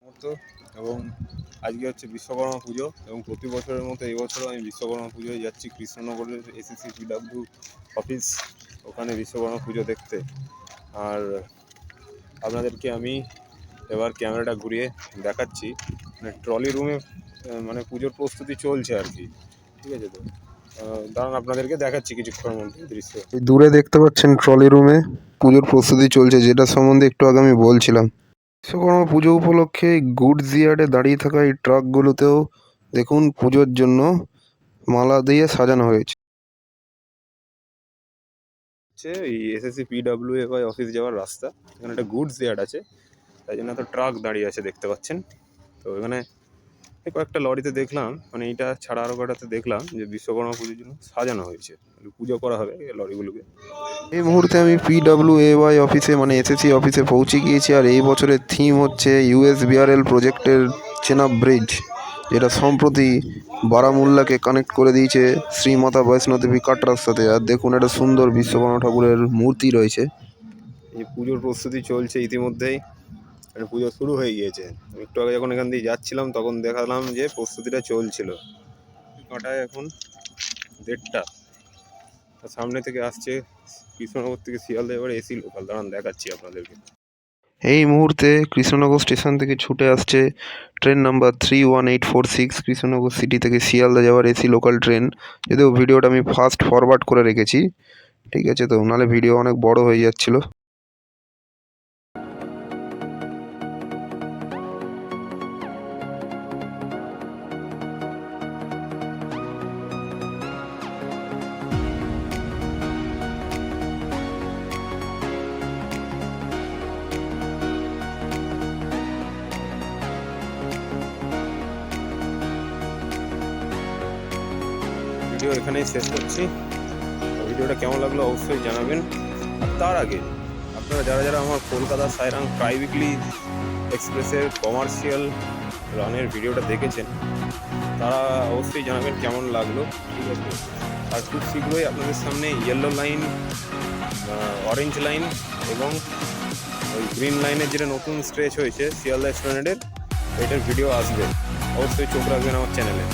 মুহূর্ত এবং আজকে হচ্ছে বিশ্বকর্মা পুজো এবং প্রতি বছরের মতো এই বছরও আমি বিশ্বকর্মা পুজোয় যাচ্ছি কৃষ্ণনগরের এসএসসি পিডব্লিউ অফিস, ওখানে বিশ্বকর্মা পুজো দেখতে। আর আপনাদেরকে আমি এবার ক্যামেরাটা ঘুরিয়ে দেখাচ্ছি, মানে ট্রলি রুমে মানে পুজোর প্রস্তুতি চলছে আর কি, ঠিক আছে? তো দাঁড়ান আপনাদেরকে দেখাচ্ছি কিছুক্ষণের মধ্যে দৃশ্য। দূরে দেখতে পাচ্ছেন ট্রলি রুমে পুজোর প্রস্তুতি চলছে, যেটা সম্বন্ধে একটু আগে আমি বলছিলাম। বিশ্বকর্মা পুজো উপলক্ষে গুডস ইয়ার্ডে দাঁড়িয়ে থাকা এই ট্রাকগুলোতেও দেখুন পুজোর জন্য মালা দিয়ে সাজানো হয়েছে। এই এসএসসি পিডব্লিউ অফিস যাওয়ার রাস্তা, এখানে একটা গুডস ইয়ার্ড আছে, তাই জন্য তো ট্রাক দাঁড়িয়ে আছে দেখতে পাচ্ছেন। তো এখানে কয়েকটা লরিতে দেখলাম, মানে এইটা ছাড়া আরও কয়েকটাতে দেখলাম যে বিশ্বকর্মা পুজোর জন্য সাজানো হয়েছে, পুজো করা হবে এই লরিগুলোকে। এই মুহূর্তে আমি PWAY অফিসে মানে এসএসসি অফিসে পৌঁছে গিয়েছি। আর এই বছরের থিম হচ্ছে USBRL প্রজেক্টের চেনাব ব্রিজ, যেটা সম্প্রতি বারামুল্লাকে কানেক্ট করে দিয়েছে শ্রীমাতা বৈষ্ণোদেবী কাটরার সাথে। আর দেখুন একটা সুন্দর বিশ্বকর্মা ঠাকুরের মূর্তি রয়েছে। এই পুজোর প্রস্তুতি চলছে ইতিমধ্যেই, মানে পুজো শুরু হয়ে গিয়েছে। একটু আগে যখন এখান দিয়ে যাচ্ছিলাম তখন দেখালাম যে প্রস্তুতিটা চলছিল। কটায় এখন 1:30, সামনে থেকে আসছে কৃষ্ণনগর থেকে শিয়ালদা এবার এসি লোকাল, দাঁড়ান দেখাচ্ছি আপনাদেরকে। এই মুহূর্তে কৃষ্ণনগর স্টেশন থেকে ছুটে আসছে ট্রেন নাম্বার 31846 কৃষ্ণনগর সিটি থেকে শিয়ালদা যাওয়ার এসি লোকাল ট্রেন। যদিও ভিডিওটা আমি ফাস্ট ফরওয়ার্ড করে রেখেছি, ঠিক আছে? তো নাহলে ভিডিও অনেক বড় হয়ে যাচ্ছিল। ভিডিও এখানেই শেষ করছি। ভিডিওটা কেমন লাগলো অবশ্যই জানাবেন। আর তার আগে আপনারা যারা যারা আমার কলকাতা সাইরাং ট্রাই উইকলি এক্সপ্রেসের কমার্শিয়াল রানের ভিডিওটা দেখেছেন, তারা অবশ্যই জানাবেন কেমন লাগলো, ঠিক আছে? আর খুব শীঘ্রই আপনাদের সামনে ইয়েলো লাইন, অরেঞ্জ লাইন এবং ওই গ্রিন লাইনের যেটা নতুন স্ট্রেচ হয়েছে শিয়ালদা এক্সপ্লেনেডের, এটার ভিডিও আসবে। অবশ্যই চোখ রাখবেন আমার চ্যানেলে।